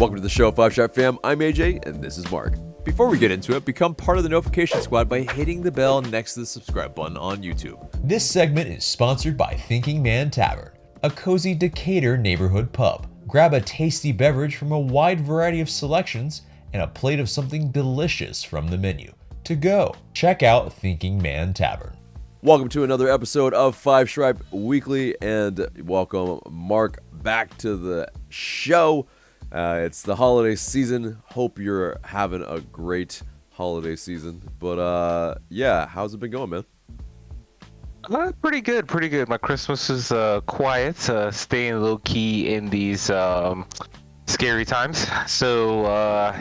Welcome to the show, Five Shot Fam. I'm AJ, and this is Marc. Before we get into it, become part of the notification squad by hitting the bell next to the subscribe button on YouTube. This segment is sponsored by Thinking Man Tavern, a cozy Decatur neighborhood pub. Grab a tasty beverage from a wide variety of selections and a plate of something delicious from the menu. To go, check out Thinking Man Tavern. Welcome to another episode of Five Stripe Weekly, and welcome Marc back to the show. It's the holiday season. Hope you're having a great holiday season. But yeah, how's it been going, man? Pretty good. My Christmas is quiet, staying low key in these scary times. So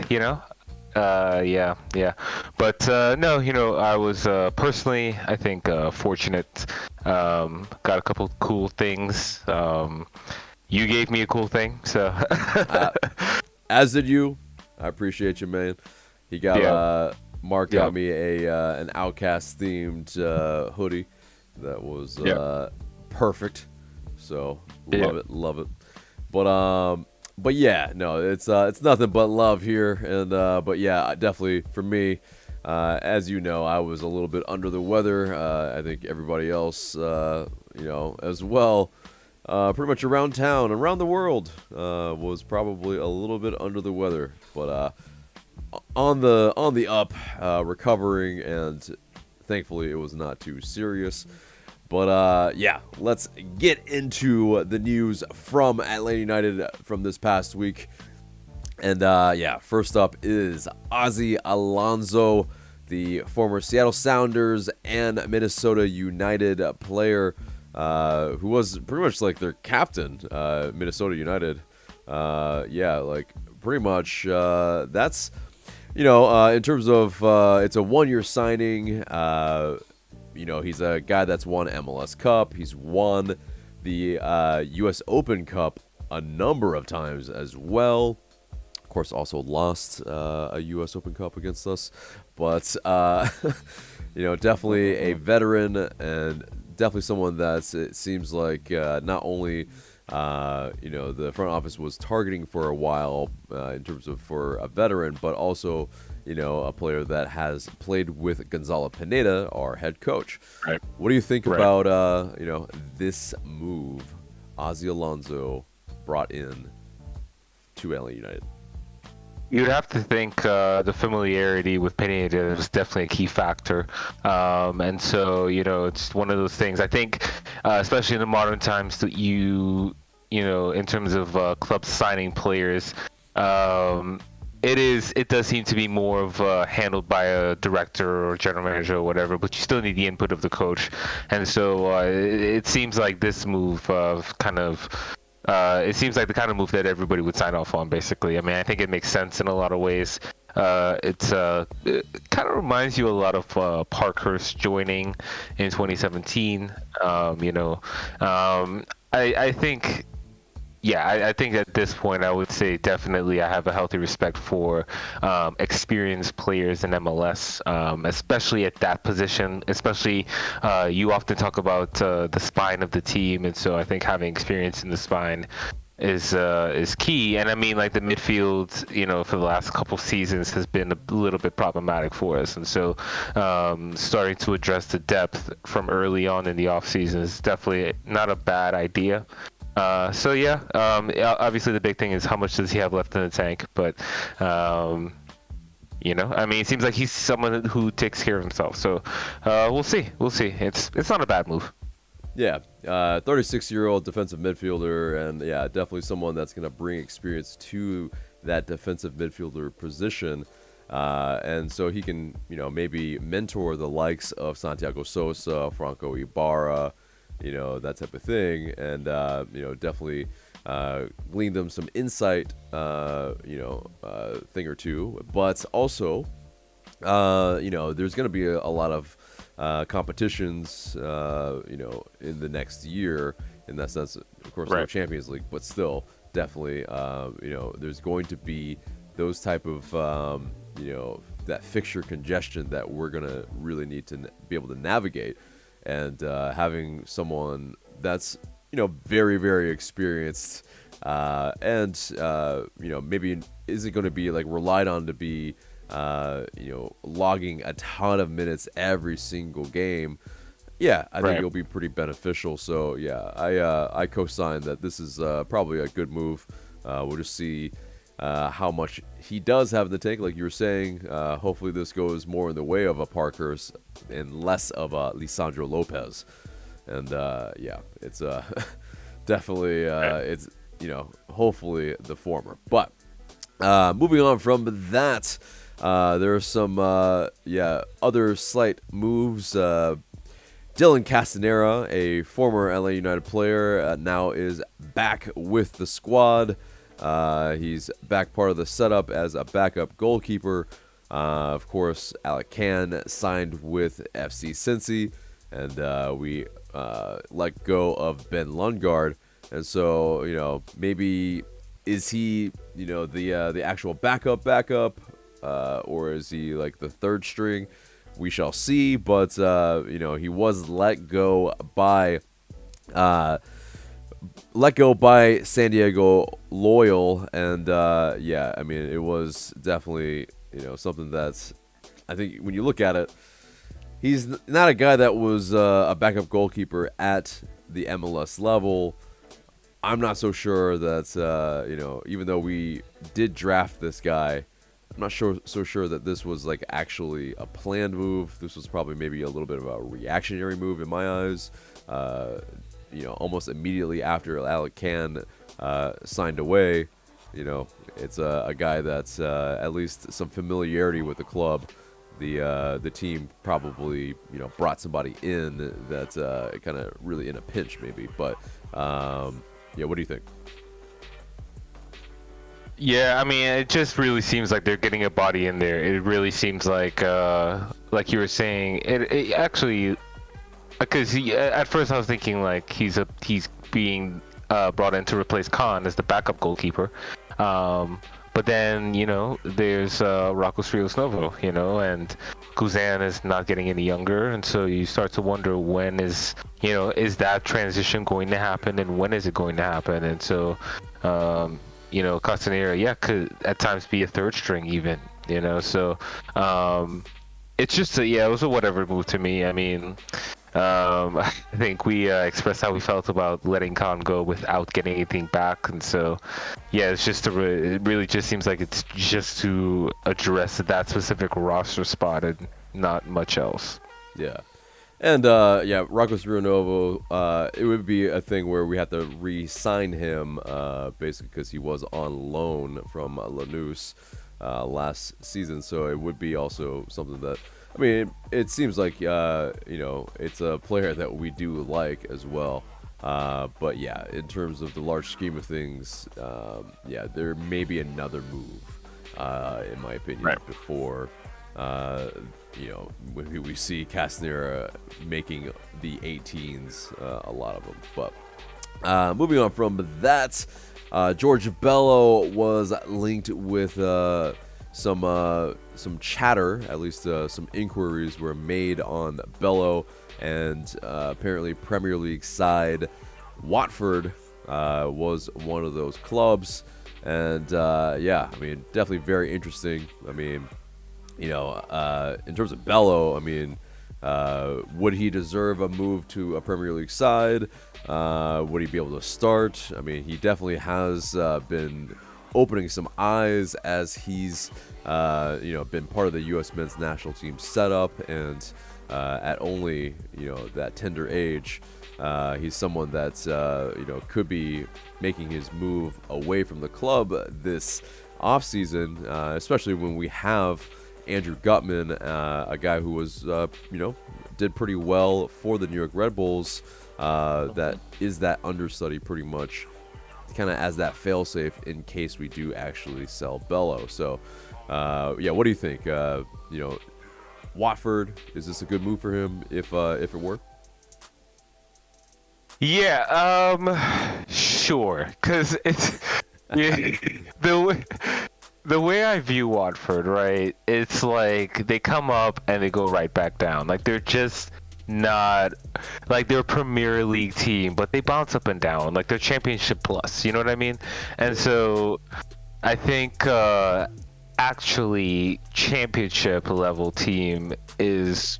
yeah. But no, I was personally, I think, fortunate. Got a couple cool things. You gave me a cool thing, so. As did you. I appreciate you, man. He got Marc got me an Outcast themed hoodie that was perfect. So love it. But yeah, no, it's nothing but love here, and but yeah, definitely for me, as you know, I was a little bit under the weather. I think everybody else, as well. Pretty much around town, around the world, was probably a little bit under the weather, but on the up, recovering, and thankfully it was not too serious. But yeah, let's get into the news from Atlanta United from this past week. And first up is Ozzie Alonso, the former Seattle Sounders and Minnesota United player. Who was pretty much like their captain, Minnesota United. Pretty much that's, in terms of it's a one-year signing. He's a guy that's won MLS Cup. He's won the U.S. Open Cup a number of times as well. Of course, also lost a U.S. Open Cup against us. But, definitely a veteran and definitely someone that's, it seems like, not only, the front office was targeting for a while in terms of for a veteran, but also, a player that has played with Gonzalo Pineda, our head coach. Right. What do you think about, this move Ozzie Alonso brought in to Atlanta United? You'd have to think the familiarity with Pineda was definitely a key factor. And so, it's one of those things. I think, especially in the modern times, that in terms of clubs signing players, it does seem to be more of handled by a director or general manager or whatever, but you still need the input of the coach. And so it seems like this move it seems like the kind of move that everybody would sign off on, basically. I mean, I think it makes sense in a lot of ways. It kind of reminds you a lot of Parkhurst joining in 2017. I think... Yeah, I think at this point I would say definitely I have a healthy respect for experienced players in MLS, especially at that position. Especially you often talk about the spine of the team, and so I think having experience in the spine is key. And I mean, like, the midfield, for the last couple seasons has been a little bit problematic for us, and so starting to address the depth from early on in the offseason is definitely not a bad idea. Obviously the big thing is how much does he have left in the tank, but it seems like he's someone who takes care of himself, so we'll see. It's not a bad move. 36-year-old defensive midfielder, and definitely someone that's going to bring experience to that defensive midfielder position, and so he can maybe mentor the likes of Santiago Sosa, Franco Ibarra, that type of thing, and definitely glean them some insight, thing or two. But also, there's going to be a lot of competitions, in the next year. In that sense, of course, no Champions League, but still, definitely, there's going to be those type of, that fixture congestion that we're going to really need to be able to navigate. And having someone that's very, very experienced, and maybe isn't going to be like relied on to be, logging a ton of minutes every single game. Yeah, I think it'll be pretty beneficial. So yeah, I co-sign that this is probably a good move. We'll just see how much he does have in the tank, like you were saying. Hopefully this goes more in the way of a Parkhurst and less of a Lisandro Lopez. And it's definitely it's hopefully the former. But moving on from that, there are some other slight moves. Dylan Castanera, a former LA United player, now is back with the squad. He's back part of the setup as a backup goalkeeper. Of course, Alec Can signed with FC Cincy, and we let go of Ben Lundgaard. And so, maybe is he, the actual backup, or is he like the third string? We shall see. But he was let go by San Diego Loyal, and it was definitely something that's, I think when you look at it, he's not a guy that was a backup goalkeeper at the MLS level. I'm not so sure that even though we did draft this guy, I'm not so sure that this was like actually a planned move. This was probably maybe a little bit of a reactionary move in my eyes. Almost immediately after Alec Can signed away, it's a guy that's at least some familiarity with the club. The team probably brought somebody in that's kind of really in a pinch maybe. But what do you think? Yeah, I mean, it just really seems like they're getting a body in there. It really seems like you were saying, it actually, because at first I was thinking like he's being brought in to replace Khan as the backup goalkeeper, but then there's Rocco Rios Novo, and Guzan is not getting any younger, and so you start to wonder when is that transition going to happen, and when is it going to happen, and so. Castanera, could at times be a third string even, so it's just it was a whatever move to me. I mean, I think we expressed how we felt about letting Khan go without getting anything back, and so it's just it really just seems like it's just to address that specific roster spot and not much else. Yeah. And Rocco Novo, it would be a thing where we have to re-sign him, basically because he was on loan from Lanús last season. So it would be also something that, I mean, it seems like it's a player that we do like as well. But in terms of the large scheme of things, there may be another move, in my opinion, before. When we see Castanera making the 18s, a lot of them. But moving on from that, George Bello was linked with some chatter, at least some inquiries were made on Bello, and apparently Premier League side Watford was one of those clubs. And definitely very interesting. I mean, in terms of Bello, I mean, would he deserve a move to a Premier League side? Would he be able to start? I mean, he definitely has been opening some eyes as he's, been part of the U.S. men's national team setup, and at only, that tender age, he's someone that's, could be making his move away from the club this offseason, especially when we have Andrew Gutman, a guy who was, did pretty well for the New York Red Bulls. That is that understudy pretty much, kind of as that failsafe in case we do actually sell Bello. So, what do you think? Watford, is this a good move for him if it were? Yeah, sure. Because it's the way I view Watford, right? It's like they come up and they go right back down. Like they're just not like they're a Premier League team, but they bounce up and down. Like they're Championship plus. You know what I mean? And so I think actually Championship level team is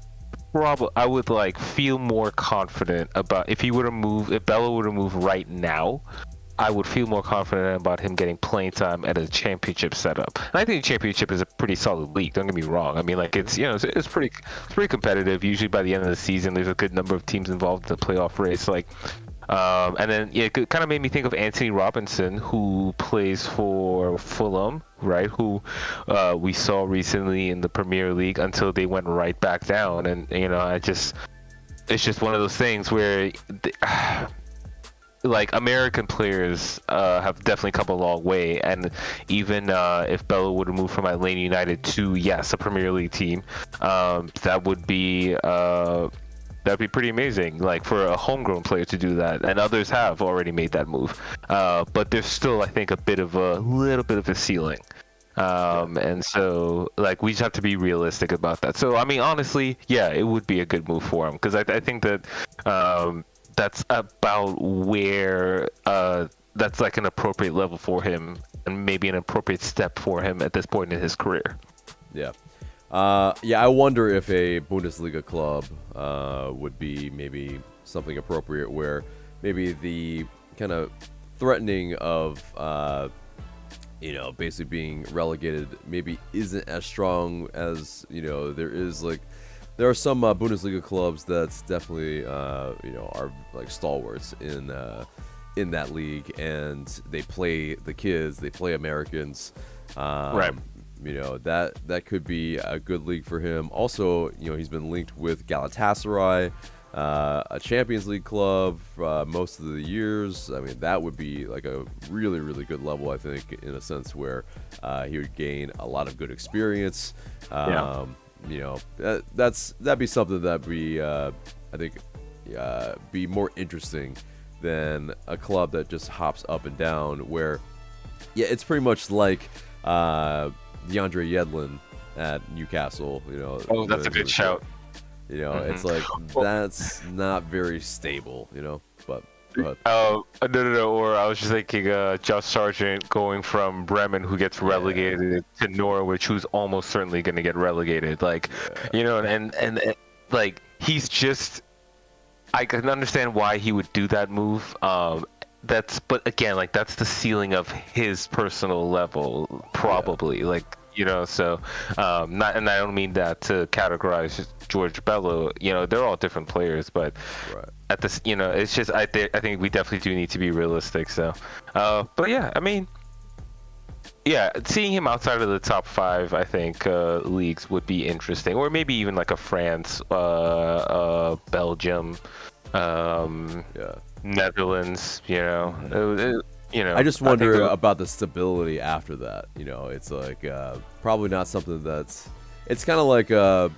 probably I would like feel more confident about if Bello were to move right now. I would feel more confident about him getting playing time at a championship setup. And I think championship is a pretty solid league. Don't get me wrong. I mean, like it's pretty competitive. Usually by the end of the season, there's a good number of teams involved in the playoff race. And then it kind of made me think of Anthony Robinson, who plays for Fulham, right? Who we saw recently in the Premier League until they went right back down. And it's just one of those things where. Like American players have definitely come a long way, and even if Bello would have moved from Atlanta United to a Premier League team, that'd be pretty amazing. Like for a homegrown player to do that, and others have already made that move, but there's still I think a little bit of a ceiling. And so like we just have to be realistic about that. So I mean honestly, it would be a good move for him because I think that. That's about where that's like an appropriate level for him and maybe an appropriate step for him at this point in his career. Yeah. I wonder if a Bundesliga club would be maybe something appropriate where maybe the kind of threatening of basically being relegated maybe isn't as strong as there is like there are some Bundesliga clubs that's definitely are like stalwarts in that league, and they play the kids, they play Americans. Right. That could be a good league for him. Also, he's been linked with Galatasaray, a Champions League club most of the years. I mean, that would be like a really, really good level, I think, in a sense where he would gain a lot of good experience. That'd be something that be I think be more interesting than a club that just hops up and down where it's pretty much like DeAndre Yedlin at Newcastle. That's a good shout. It's like that's not very stable. But go ahead. No. Or I was just thinking, Josh Sargent going from Bremen, who gets relegated, to Norwich, who's almost certainly going to get relegated. And like he's just. I can understand why he would do that move. But again, like that's the ceiling of his personal level, probably. So not, and I don't mean that to categorize George Bello. They're all different players, but at this, it's just I think we definitely do need to be realistic. So, but I mean, seeing him outside of the top 5, I think leagues would be interesting, or maybe even like a France, Belgium, Netherlands. I just wonder about the stability after that. It's like probably not something that's. It's kind of like to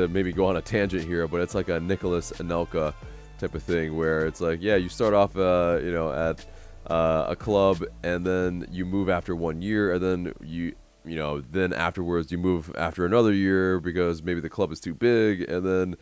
maybe go on a tangent here, but it's like a Nicholas Anelka type of thing where it's like you start off at a club and then you move after 1 year and then then afterwards you move after another year because maybe the club is too big, and then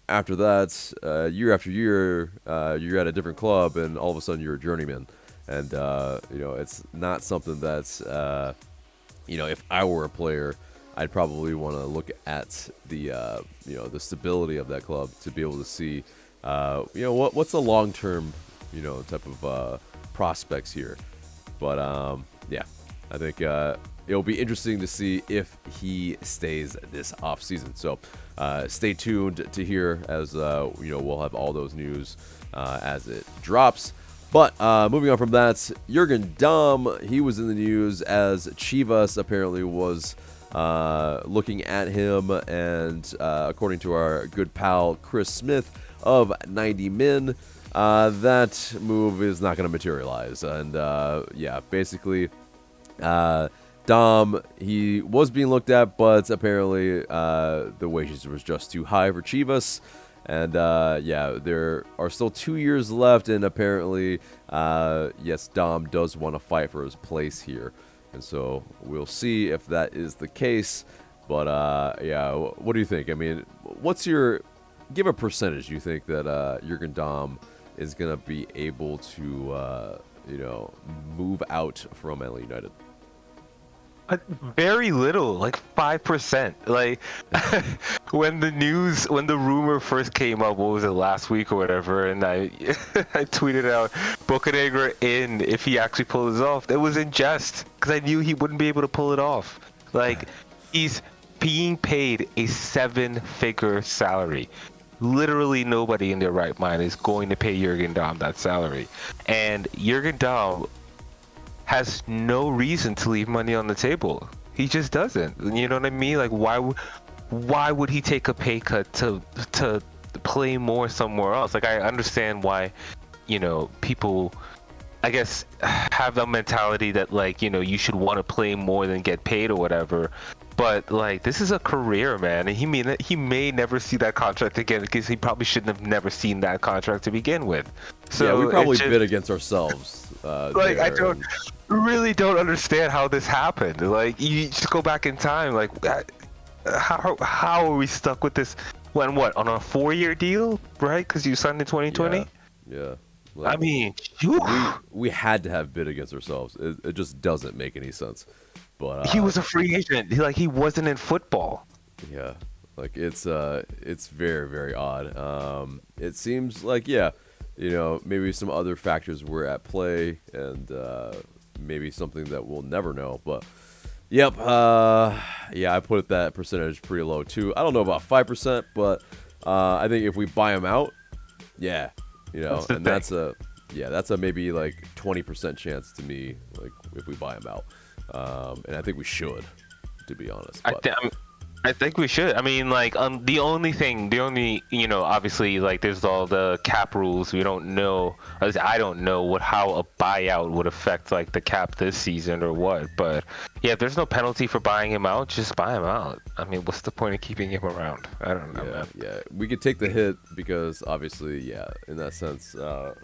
after that year after year you're at a different club and all of a sudden you're a journeyman, and it's not something that's if I were a player I'd probably want to look at the the stability of that club to be able to see what's the long term type of prospects here. But I think it'll be interesting to see if he stays this off season. So stay tuned to hear as we'll have all those news as it drops. But moving on from that, Jurgen Damm, he was in the news as Chivas apparently was looking at him, and according to our good pal Chris Smith of 90 Min, that move is not going to materialize. And basically Damm, he was being looked at, but apparently the wages was just too high for Chivas. And there are still 2 years left, and apparently yes, Damm does want to fight for his place here. And so we'll see if that is the case. But what do you think? I mean, what's your give a percentage you think that Jurgen Damm is gonna be able to move out from LA United. Very little, like 5%. Like when the rumor first came up, what was it, last week or whatever, and I I tweeted out Bocanegra in if he actually pulled this off. It was in jest because I knew he wouldn't be able to pull it off. Like he's being paid a 7-figure salary. Literally nobody in their right mind is going to pay Jurgen Damm that salary, and Jurgen Damm has no reason to leave money on the table. He just doesn't. You know what I mean? Like why would he take a pay cut to play more somewhere else? Like I understand why, people I guess have the mentality that like, you should want to play more than get paid or whatever. But like this is a career, man, and he may never see that contract again because he probably shouldn't have never seen that contract to begin with. So yeah, we probably bid against ourselves. Like I really don't understand how this happened. Like you just go back in time. Like how are we stuck with this? When what, on a 4-year deal, right? Because you signed in 2020. Yeah. Like, I mean, we had to have bid against ourselves. It just doesn't make any sense. But he was a free agent. He wasn't in football. Yeah, like it's very, very odd. It seems like maybe some other factors were at play, and maybe something that we'll never know. But yep, I put that percentage pretty low too. I don't know about 5%, but I think if we buy him out, that's a maybe like 20% chance to me. Like if we buy him out. And I think we should, to be honest. I think we should. I mean, like, obviously, like, there's all the cap rules. We don't know. I don't know how a buyout would affect, like, the cap this season or what. But, yeah, if there's no penalty for buying him out, just buy him out. I mean, what's the point of keeping him around? I don't know, man. Yeah, we could take the hit because, obviously, in that sense, Arthur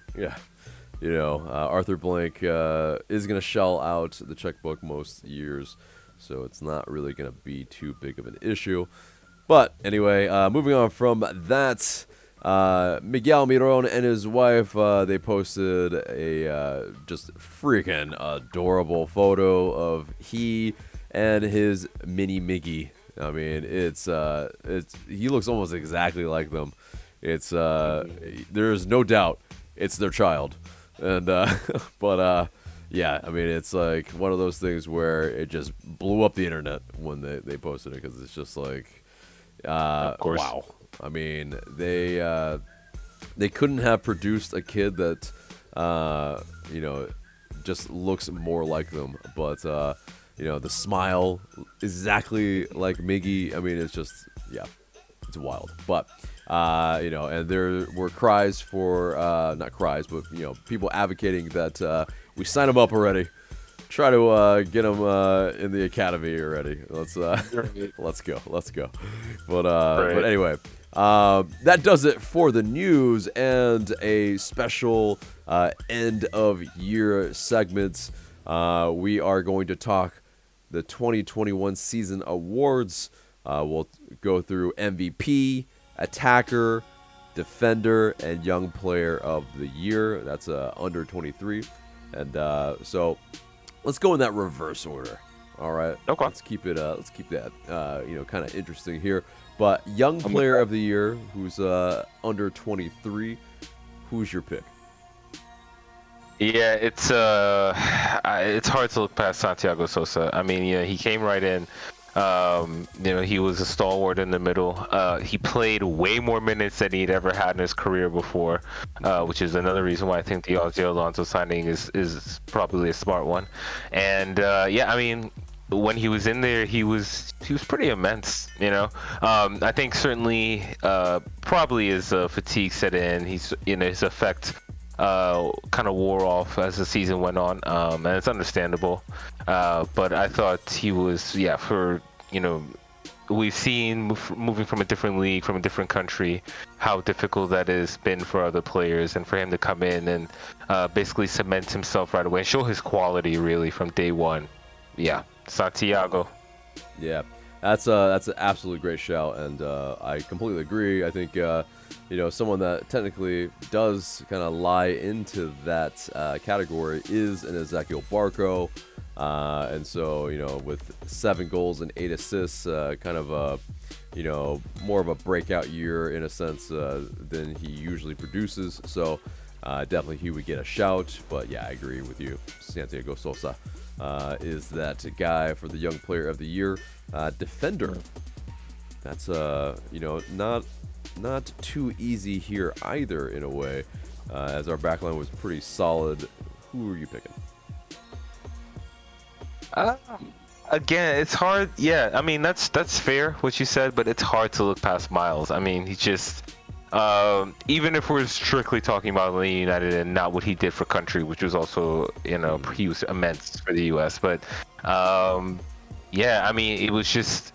Blank is going to shell out the checkbook most years, so it's not really going to be too big of an issue. But anyway, moving on from that, Miguel Almiron and his wife, they posted a just freaking adorable photo of he and his mini Miggy. I mean, it's he looks almost exactly like them. It's there's no doubt it's their child. And yeah, I mean, it's like one of those things where it just blew up the internet when they posted it, because it's just like wow. I mean, they couldn't have produced a kid that just looks more like them, but the smile exactly like Miggy. I mean, it's just it's wild. But and there were cries for, not cries, but, people advocating that we sign him up already. Try to get him in the academy already. Let's go. But anyway, that does it for the news and a special end of year segment. We are going to talk the 2021 season awards. We'll go through MVP, attacker, defender, and young player of the year. That's under 23. And so let's go in that reverse order. All right. Okay. Let's keep that kind of interesting here. But young player of the year who's under 23, who's your pick? Yeah, it's hard to look past Santiago Sosa. I mean, he came right in. He was a stalwart in the middle. He played way more minutes than he'd ever had in his career before, which is another reason why I think the Ozzy Alonso signing is probably a smart one. And I mean, when he was in there, he was pretty immense. I think certainly probably his fatigue set in. His effect kind of wore off as the season went on, and it's understandable. But I thought he was, we've seen moving from a different league, from a different country, how difficult that has been for other players, and for him to come in and basically cement himself right away, show his quality really from day one. Yeah, Santiago. Yeah, that's an absolutely great shout, and I completely agree. I think someone that technically does kind of lie into that category is an Ezequiel Barco. And so, with 7 goals and 8 assists, kind of a, more of a breakout year in a sense than he usually produces. So definitely he would get a shout. But yeah, I agree with you. Santiago Sosa is that guy for the Young Player of the Year. Defender. That's, not too easy here either in a way, as our backline was pretty solid. Who are you picking? Again, it's hard. Yeah, I mean that's fair what you said, but it's hard to look past Miles. I mean, he just even if we're strictly talking about Atlanta United and not what he did for country, which was also he was immense for the U.S. But yeah, I mean it was just.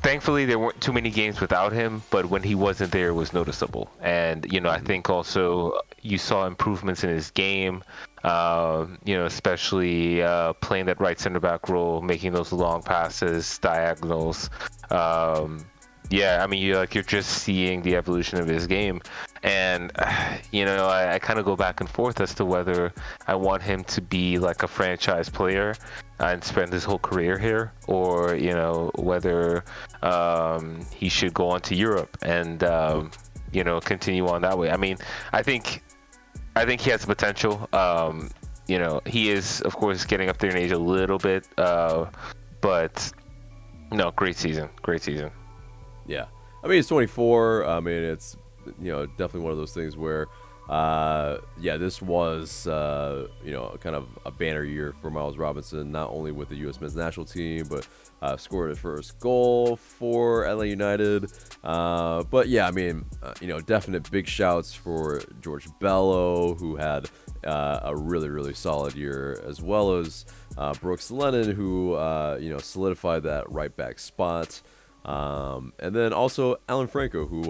Thankfully, there weren't too many games without him, but when he wasn't there, it was noticeable. And, I think also you saw improvements in his game, especially playing that right center back role, making those long passes, diagonals. Yeah, I mean, you're just seeing the evolution of his game. And, I kind of go back and forth as to whether I want him to be like a franchise player and spend his whole career here, or, whether he should go on to Europe and, continue on that way. I mean, I think he has the potential. He is, of course, getting up there in age a little bit, but no, great season. Yeah, I mean, it's 24. I mean, it's definitely one of those things where, this was kind of a banner year for Miles Robinson, not only with the U.S. men's national team, but scored his first goal for LA United. But yeah, I mean, definite big shouts for George Bello, who had a really, really solid year, as well as Brooks Lennon, who solidified that right back spot. And then also Alan Franco, who,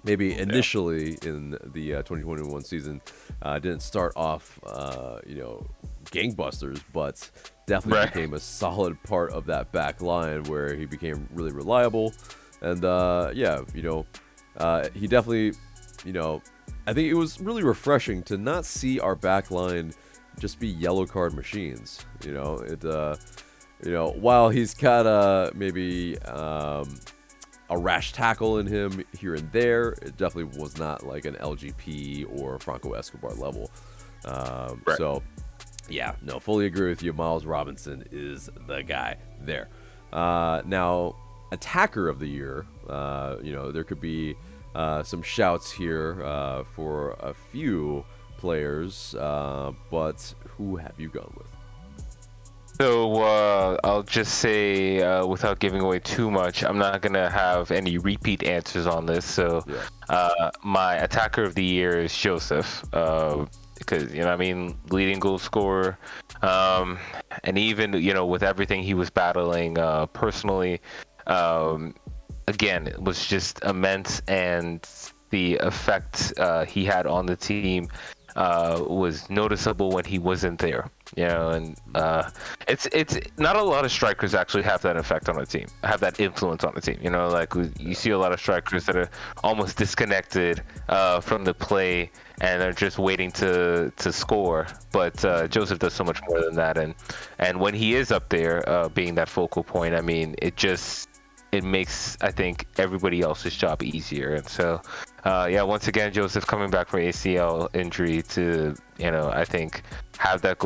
maybe initially in the 2021 season didn't start off, gangbusters, but definitely became a solid part of that back line where he became really reliable. And, he definitely, I think it was really refreshing to not see our back line just be yellow card machines. While he's got maybe a rash tackle in him here and there, it definitely was not like an LGP or Franco Escobar level. So, yeah, no, fully agree with you. Miles Robinson is the guy there. Now, attacker of the year, there could be some shouts here for a few players, but who have you gone with? So I'll just say, without giving away too much, I'm not going to have any repeat answers on this. So my attacker of the year is Joseph, because, leading goal scorer. And even, with everything he was battling personally, again, it was just immense. And the effect he had on the team was noticeable when he wasn't there. And it's not a lot of strikers actually have that effect on a team, have that influence on the team. You see a lot of strikers that are almost disconnected from the play and they're just waiting to score. But Joseph does so much more than that, and when he is up there, being that focal point, I mean, it makes, I think, everybody else's job easier. And so, once again, Joseph coming back from ACL injury to, I think, have that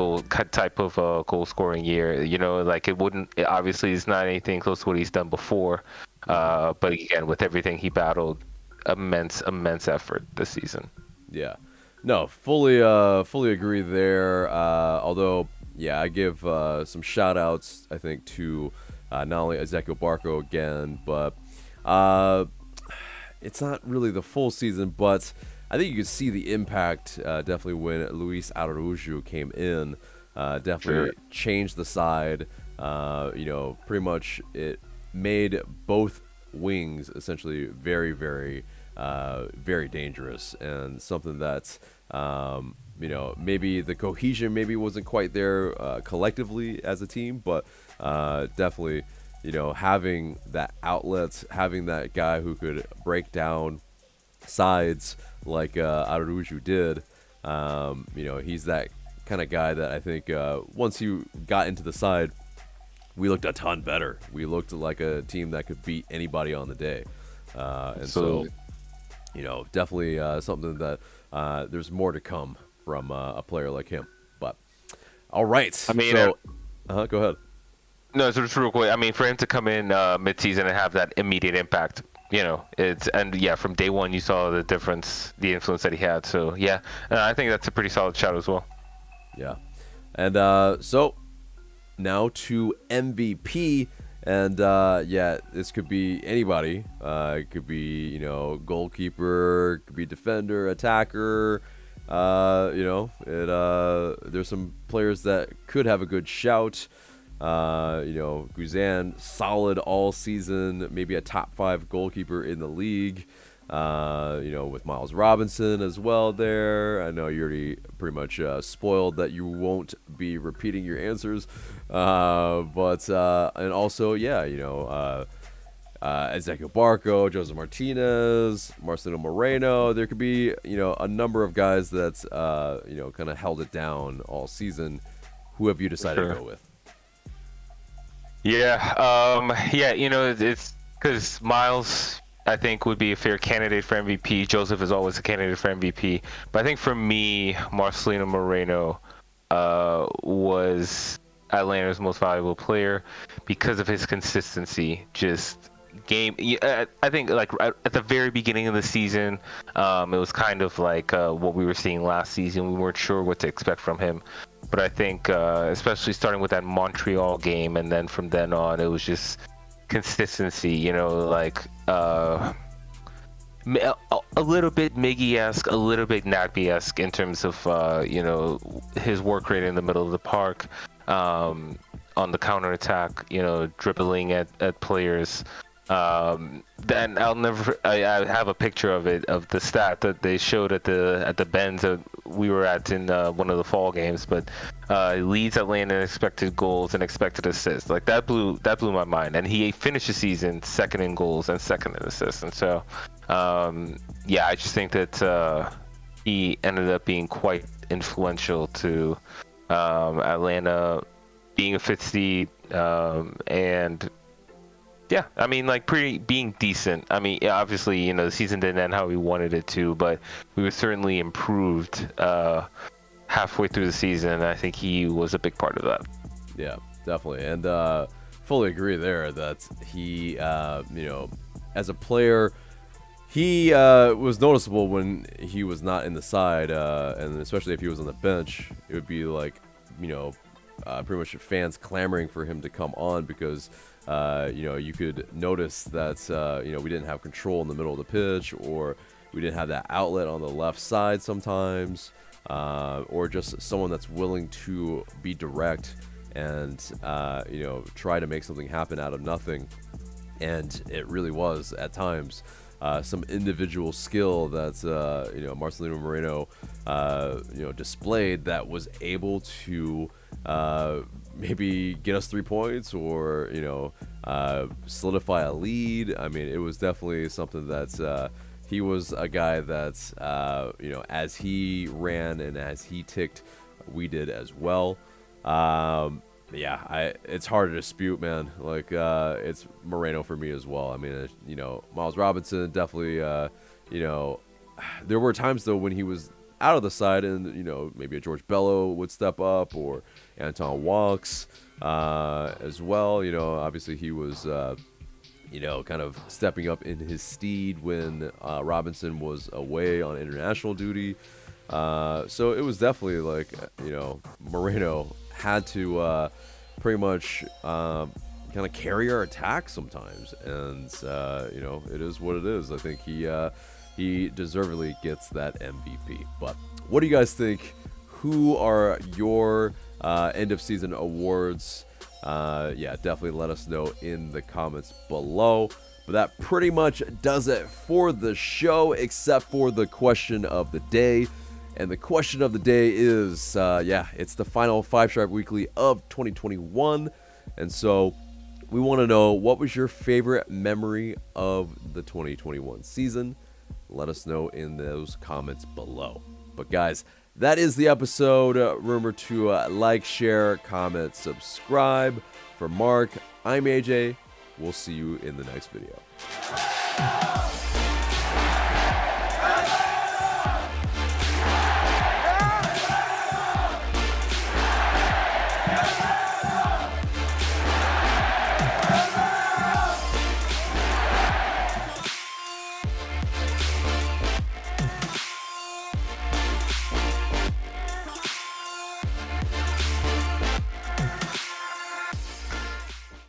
type of goal scoring year. It obviously is not anything close to what he's done before. But again, with everything he battled, immense effort this season. Yeah, no, fully agree there. Although, I give some shout outs, I think, to not only Ezequiel Barco again, but it's not really the full season, but I think you could see the impact definitely when Luis Araujo came in. Definitely changed the side. Pretty much it made both wings essentially very, very, very dangerous, and something that's maybe the cohesion maybe wasn't quite there collectively as a team, but definitely having that outlet, having that guy who could break down sides like Araújo did. He's that kind of guy that I think once he got into the side, we looked a ton better. We looked like a team that could beat anybody on the day. And so, definitely something that there's more to come from a player like him. But all right. I mean, go ahead. No, so just real quick. I mean, for him to come in mid-season and have that immediate impact, from day one you saw the difference, the influence that he had. So yeah, I think that's a pretty solid shout as well. Yeah, and so now to MVP, and this could be anybody. It could be goalkeeper, it could be defender, attacker. There's some players that could have a good shout. Guzan, solid all season, maybe a top 5 goalkeeper in the league. With Miles Robinson as well there. I know you already pretty much spoiled that you won't be repeating your answers. And also, Ezequiel Barco, Jose Martinez, Marcelino Moreno. There could be, a number of guys that's, kind of held it down all season. Who have you decided to go with? It's because Miles, I think, would be a fair candidate for MVP. Joseph is always a candidate for MVP. But I think for me, Marcelino Moreno was Atlanta's most valuable player because of his consistency. Just game. I think like at the very beginning of the season, it was kind of like what we were seeing last season. We weren't sure what to expect from him. But I think, especially starting with that Montreal game, and then from then on, it was just consistency. A little bit Miggy-esque, a little bit Nagby-esque in terms of his work rate in the middle of the park, on the counterattack. Dribbling at players. Then I have a picture of the stat that they showed at the Benz that we were at in one of the fall games, but leads Atlanta in expected goals and expected assists. Like that blew my mind, and he finished the season second in goals and second in assists. And so I just think that he ended up being quite influential to Atlanta being a 5th seed, and yeah, I mean, being decent. I mean, obviously, the season didn't end how we wanted it to, but we were certainly improved halfway through the season, and I think he was a big part of that. Yeah, definitely. And fully agree there that he, as a player, he was noticeable when he was not in the side, and especially if he was on the bench, it would be like, pretty much fans clamoring for him to come on because you could notice that we didn't have control in the middle of the pitch, or we didn't have that outlet on the left side sometimes, or just someone that's willing to be direct and try to make something happen out of nothing. And it really was at times some individual skill that Marcelino Moreno displayed that was able to maybe get us 3 points or solidify a lead. I mean, it was definitely something that he was a guy that as he ran and as he ticked, we did as well. It's hard to dispute, man. Like, it's Moreno for me as well. I mean, Miles Robinson definitely, there were times, though, when he was out of the side and, maybe a George Bello would step up or Anton Walks as well. Obviously he was, kind of stepping up in his steed when Robinson was away on international duty. So it was definitely like, Moreno had to pretty much kind of carry our attack sometimes, and it is what it is. I think he deservedly gets that MVP. But what do you guys think? Who are your end of season awards? Definitely let us know in the comments below. But that pretty much does it for the show, except for the question of the day. And the question of the day is, it's the final 5 Stripe Weekly of 2021. And so We want to know, what was your favorite memory of the 2021 season? Let us know in those comments below. But guys, that is the episode. Remember to like, share, comment, subscribe. For Mark, I'm AJ. We'll see you in the next video.